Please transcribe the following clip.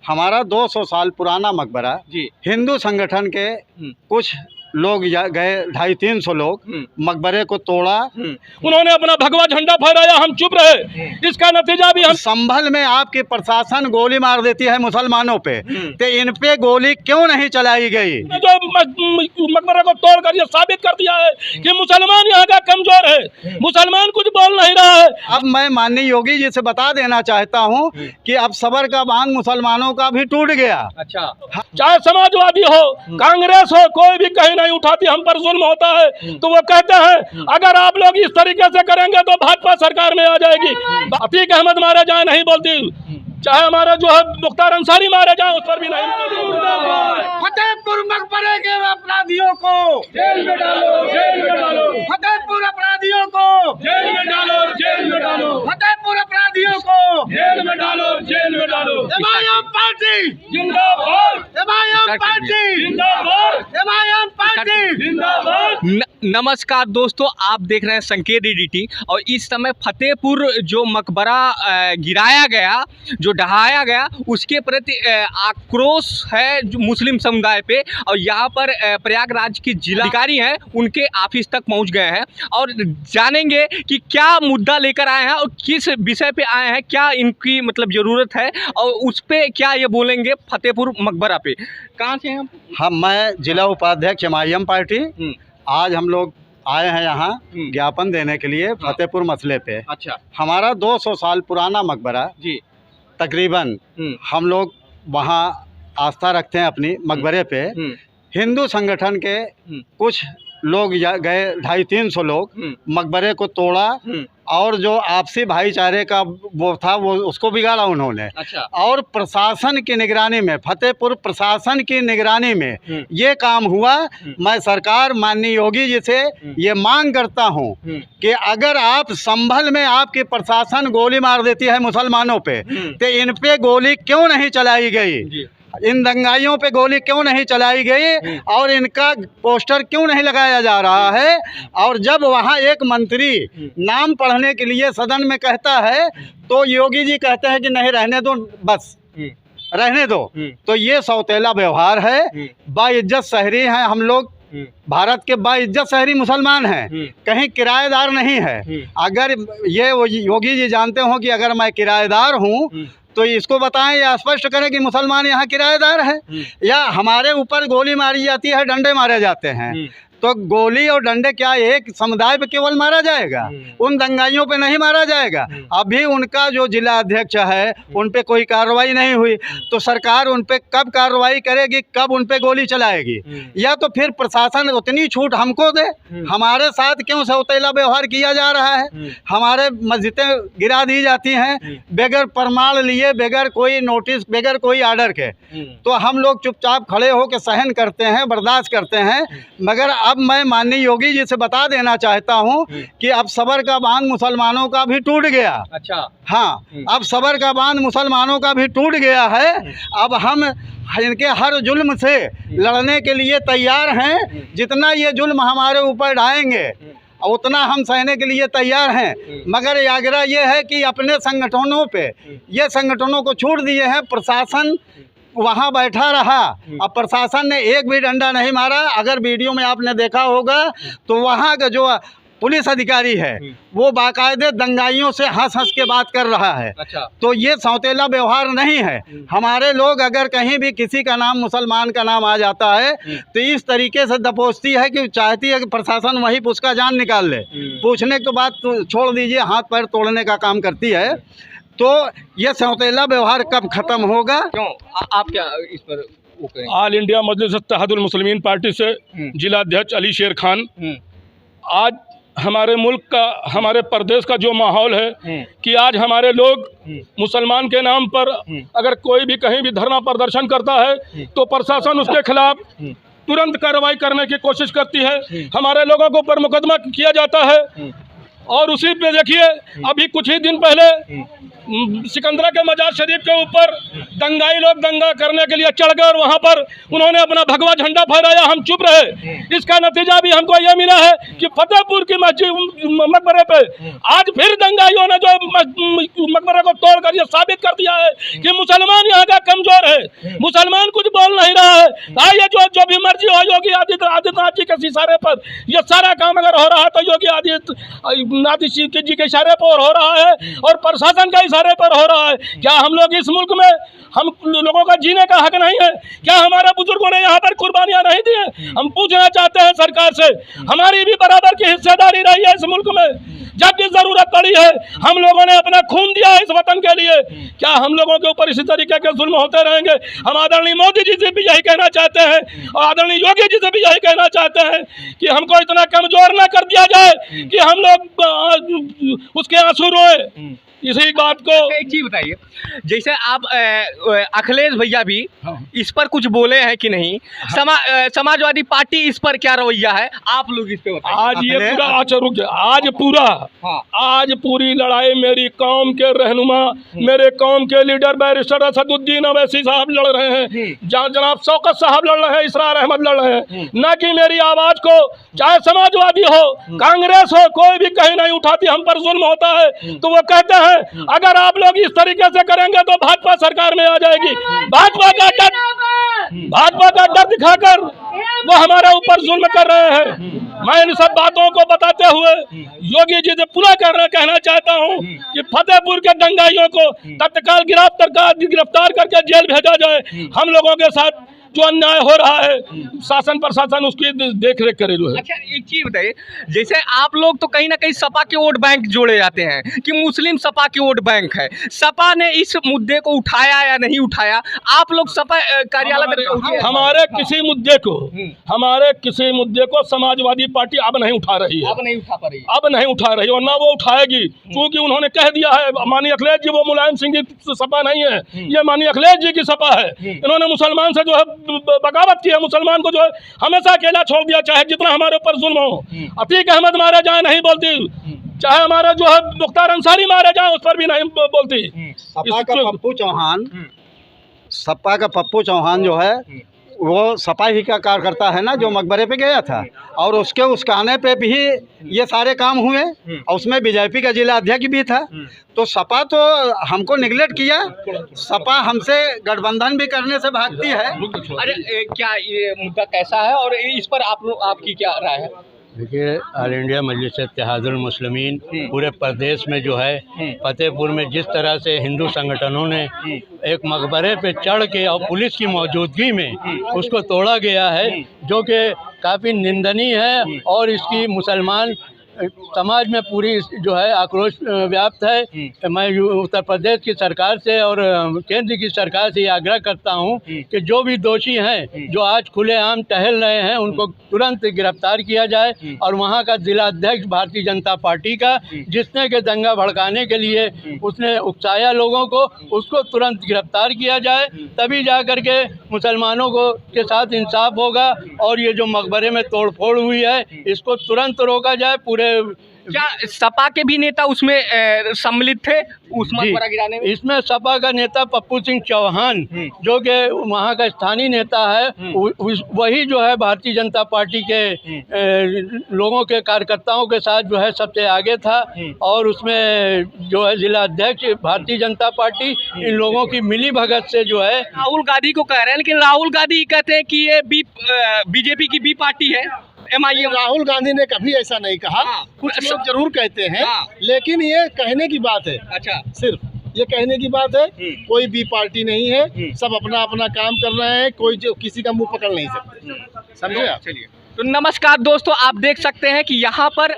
हमारा 200 साल पुराना मकबरा जी। हिंदू संगठन के कुछ लोग गए 250-300 लोग मकबरे को तोड़ा। उन्होंने अपना भगवा झंडा फहराया, हम चुप रहे। इसका नतीजा भी हम संभल में आपकी प्रशासन गोली मार देती है मुसलमानों पे, तो इन पे गोली क्यों नहीं चलाई गई? जो मकबरे को तोड़ कर ये साबित कर दिया है कि मुसलमान यहाँ का कमजोर है, मुसलमान कुछ बोल नहीं रहा है। अब मैं माननीय योगी जी से बता देना चाहता हूँ कि अब सबर का बांध मुसलमानों का भी टूट गया। अच्छा, चाहे समाजवादी हो, कांग्रेस हो, कोई भी कहीं नहीं उठाती, हम पर जुल्म होता है तो वो कहते हैं अगर आप लोग इस तरीके से करेंगे तो भाजपा सरकार में आ जाएगी। अतीक अहमद मारे जाए नहीं बोलती, चाहे हमारे जो है मुख्तार अंसारी मारे जाए उस पर भी नहीं। फतेहपुर मकबरे के अपराधियों को जेल में डालो, जेल में डालो, फतेहपुर अपराधियों को जेल में डालो, जेल में डालो, फतेहपुर अपराधियों को जेल में डालो, जेल में डालो। एमआईएम पार्टी जिंदाबाद, एमआईएम पार्टी जिंदाबाद, एमआईएम पार्टी जिंदाबाद। नमस्कार दोस्तों, आप देख रहे हैं संकेत एडीटी और इस समय फतेहपुर जो मकबरा गिराया गया, जो ढहाया गया, उसके प्रति आक्रोश है जो मुस्लिम समुदाय पे। और यहाँ पर प्रयागराज के जिलाधिकारी हैं, उनके ऑफिस तक पहुँच गए हैं और जानेंगे कि क्या मुद्दा लेकर आए हैं और किस विषय पे आए हैं, क्या इनकी मतलब ज़रूरत है और उस पर क्या ये बोलेंगे फतेहपुर मकबरा पे। कहाँ से हैं हम मैं जिला उपाध्यक्ष एमआईएम पार्टी। आज हम लोग आए हैं यहाँ ज्ञापन देने के लिए फतेहपुर मसले पे। अच्छा, हमारा 200 साल पुराना मकबरा जी। तकरीबन हम लोग वहाँ आस्था रखते हैं अपनी मकबरे पे। हिंदू संगठन के कुछ लोग गए 250-300 लोग मकबरे को तोड़ा और जो आपसी भाईचारे का वो था वो उसको बिगाड़ा उन्होंने। अच्छा। और प्रशासन की निगरानी में, फतेहपुर प्रशासन की निगरानी में ये काम हुआ। मैं सरकार माननीय योगी जी से ये मांग करता हूँ कि अगर आप संभल में आपकी प्रशासन गोली मार देती है मुसलमानों पे, तो इन पे गोली क्यों नहीं चलाई गई? इन दंगाइयों पे गोली क्यों नहीं चलाई गई और इनका पोस्टर क्यों नहीं लगाया जा रहा है? और जब वहाँ एक मंत्री नाम पढ़ने के लिए सदन में कहता है तो योगी जी कहते हैं कि नहीं रहने दो, बस रहने दो। तो ये सौतेला व्यवहार है। बाइज्जत शहरी हैं हम लोग, भारत के बाइज्जत शहरी मुसलमान हैं, कहीं किराएदार नहीं है। अगर ये योगी जी जानते हो कि अगर मैं किराएदार हूँ तो इसको बताएं या स्पष्ट करें कि मुसलमान यहाँ किराएदार है या हमारे ऊपर गोली मारी जाती है, डंडे मारे जाते हैं। तो गोली और डंडे क्या एक समुदाय पे केवल मारा जाएगा? उन दंगाइयों पे नहीं मारा जाएगा। अभी उनका जो जिला अध्यक्ष है उन पे कोई कार्रवाई नहीं हुई, तो सरकार उन पे कब कार्रवाई करेगी, कब उन पे गोली चलाएगी? या तो फिर प्रशासन उतनी छूट हमको दे। हमारे साथ क्यों सौतेला व्यवहार किया जा रहा है? हमारे मस्जिदें गिरा दी जाती हैं बगैर प्रमाण लिए, बगैर कोई नोटिस, बगैर कोई आर्डर के। तो हम लोग चुपचाप खड़े होकर सहन करते हैं, बर्दाश्त करते हैं। मगर अब मैं माननीय योगी जी से बता देना चाहता हूं कि अब सबर का बांध मुसलमानों का भी टूट गया। अच्छा, हाँ, अब सबर का बांध मुसलमानों का भी टूट गया है। अब हम इनके हर जुल्म से लड़ने के लिए तैयार हैं। जितना ये जुल्म हमारे ऊपर ढाएंगे उतना हम सहने के लिए तैयार हैं। मगर आग्रह ये है कि अपने संगठनों पे, ये संगठनों को छूट दिए हैं, प्रशासन वहाँ बैठा रहा। अब प्रशासन ने एक भी डंडा नहीं मारा। अगर वीडियो में आपने देखा होगा तो वहाँ का जो पुलिस अधिकारी है वो बाकायदे दंगाइयों से हंस हंस के बात कर रहा है। अच्छा। तो ये सौतेला व्यवहार नहीं है। हमारे लोग अगर कहीं भी किसी का नाम, मुसलमान का नाम आ जाता है तो इस तरीके से दबोचती है कि चाहती है कि प्रशासन वहीं उसका जान निकाल ले। पूछने की तो बात छोड़ दीजिए, हाथ पैर तोड़ने का काम करती है। तो ये सौतेला व्यवहार कब खत्म होगा? क्यों आप क्या इस पर वो करें? ऑल इंडिया मजलिस इत्तेहादुल मुस्लिमीन पार्टी से जिला अध्यक्ष अली शेर खान। आज हमारे मुल्क का, हमारे प्रदेश का जो माहौल है कि आज हमारे लोग मुसलमान के नाम पर अगर कोई भी कहीं भी धरना प्रदर्शन करता है तो प्रशासन उसके खिलाफ तुरंत कार्रवाई करने की कोशिश करती है। हमारे लोगों को पर मुकदमा किया जाता है। और उसी पे देखिए अभी कुछ ही दिन पहले सिकंदरा के मजार शरीफ के ऊपर दंगाई लोग दंगा करने के लिए चढ़ गए और वहाँ पर उन्होंने अपना भगवा झंडा फहराया, हम चुप रहे। इसका नतीजा भी हमको ये मिला है कि फतेहपुर की मस्जिद मकबरे पे आज फिर दंगाइयों ने जो मकबरे को तोड़ कर ये साबित कर दिया है कि मुसलमान यहाँ का कमजोर है, है, मुसलमान कुछ बोल नहीं रहा है। आइए जो भी मर्जी हो, योगी आदित्यनाथ जी के इशारे पर ये सारा काम अगर हो रहा है तो योगी आदित्यनाथ जी के इशारे पर हो रहा है और प्रशासन के इशारे पर हो रहा है। क्या हम लोग इस मुल्क में हम लोगों का जीने का हक नहीं है? क्या हमारे बुजुर्गों ने यहाँ पर कुर्बानियां नहीं दी हैं? हम पूछना चाहते हैं सरकार से, हमारी भी बराबर की हिस्सेदारी रही है इस मुल्क में, जब भी जरूरत पड़ी है हम लोगों ने अपना खून दिया है इस वतन के लिए। क्या हम लोगों के ऊपर इसी तरीके के जुल्म होते रहेंगे? हम आदरणीय मोदी जी से भी यही कहना चाहते हैं और आदरणीय योगी जी से भी यही कहना चाहते हैं कि हमको इतना कमजोर न कर दिया जाए कि हम लोग उसके आंसू रोए। इसी बात को एक चीज बताइए, जैसे आप अखिलेश भैया भी इस पर कुछ बोले हैं कि नहीं? समाजवादी पार्टी इस पर क्या रवैया है, आप लोग इस पे बताइए। आज ये पूरा रुक जाए, आज पूरी लड़ाई मेरी कौम के रहनुमा, मेरे कौम के लीडर बैरिस्टर असदुद्दीन अवैसी साहब लड़ रहे हैं, जनाब शौकत साहब लड़ रहे हैं, इसरार अहमद लड़ रहे हैं, न कि मेरी आवाज को चाहे समाजवादी हो, कांग्रेस हो, कोई भी कहीं नहीं उठाती। हम पर जुल्म होता है तो वो कहते हैं अगर आप लोग इस तरीके से करेंगे तो भाजपा सरकार में आ जाएगी। भाजपा का डर दिखाकर वो हमारे ऊपर जुल्म कर रहे हैं। मैं इन सब बातों को बताते हुए योगी जी से पुनः कहना चाहता हूं कि फतेहपुर के दंगाइयों को तत्काल गिरफ्तार करके जेल भेजा जाए। हम लोगों के साथ जो अन्याय हो रहा है शासन प्रशासन उसकी देख रेख करे जो है। अच्छा एक चीज बताइए, जैसे आप लोग तो कहीं ना कहीं सपा के वोट बैंक जोड़े जाते हैं कि मुस्लिम सपा के वोट बैंक है, सपा ने इस मुद्दे को उठाया या नहीं उठाया? आप लोग सपा कार्यालय में हमारे किसी मुद्दे को समाजवादी पार्टी अब नहीं उठा रही है, अब नहीं उठा पा रही, अब नहीं उठा रही और ना वो उठाएगी, क्योंकि उन्होंने कह दिया है। माननीय अखिलेश जी वो मुलायम सिंह की सपा नहीं है, ये माननीय अखिलेश जी की सपा है। इन्होंने मुसलमान से जो है बगावत की है, मुसलमान को जो है हमेशा अकेला छोड़ दिया, चाहे जितना हमारे ऊपर जुल्म हो। अतीक अहमद मारे जाए नहीं बोलती, चाहे हमारा जो है मुख्तार अंसारी मारे जाए उस पर भी नहीं बोलती। सपा का पप्पू चौहान जो है वो सपा ही का कार्यकर्ता है ना, जो मकबरे पे गया था और उसके उस कहने पे भी ये सारे काम हुए और उसमें बीजेपी का जिला अध्यक्ष भी था। तो सपा तो हमको निगलेक्ट किया, सपा हमसे गठबंधन भी करने से भागती है। अरे क्या ये मुद्दा कैसा है और इस पर आपकी क्या राय है? देखिए, ऑल इंडिया मजलिस इत्तेहादुल मुस्लिमीन पूरे प्रदेश में जो है फतेहपुर में जिस तरह से हिंदू संगठनों ने एक मकबरे पे चढ़ के और पुलिस की मौजूदगी में उसको तोड़ा गया है, जो कि काफ़ी निंदनीय है और इसकी मुसलमान समाज में पूरी जो है आक्रोश व्याप्त है। मैं उत्तर प्रदेश की सरकार से और केंद्र की सरकार से आग्रह करता हूं कि जो भी दोषी हैं जो आज खुलेआम टहल रहे हैं उनको तुरंत गिरफ्तार किया जाए और वहां का जिला अध्यक्ष भारतीय जनता पार्टी का जिसने के दंगा भड़काने के लिए उसने उकसाया लोगों को, उसको तुरंत गिरफ्तार किया जाए, तभी जा कर के मुसलमानों को के साथ इंसाफ होगा। और ये जो मकबरे में तोड़फोड़ हुई है इसको तुरंत रोका जाए। पूरे क्या सपा के भी नेता उसमें सम्मिलित थे उस मकबरा गिराने में? इसमें सपा का नेता पप्पू सिंह चौहान जो कि वहाँ का स्थानीय नेता है, वही जो है भारतीय जनता पार्टी के लोगों के कार्यकर्ताओं के साथ जो है सबसे आगे था और उसमें जो है जिला अध्यक्ष भारतीय जनता पार्टी इन लोगों की मिली भगत से जो है राहुल गांधी को कह रहे हैं, लेकिन राहुल गांधी कहते हैं कि ये बीजेपी की बी पार्टी है। राहुल गांधी ने कभी ऐसा नहीं कहा। कुछ लोग जरूर कहते हैं, लेकिन ये कहने की बात है। अच्छा, सिर्फ ये कहने की बात है। कोई भी पार्टी नहीं है, सब अपना अपना काम कर रहे हैं, कोई जो किसी का मुंह पकड़ नहीं सकते। समझे आप? चलिए, तो नमस्कार दोस्तों, आप देख सकते हैं कि यहाँ पर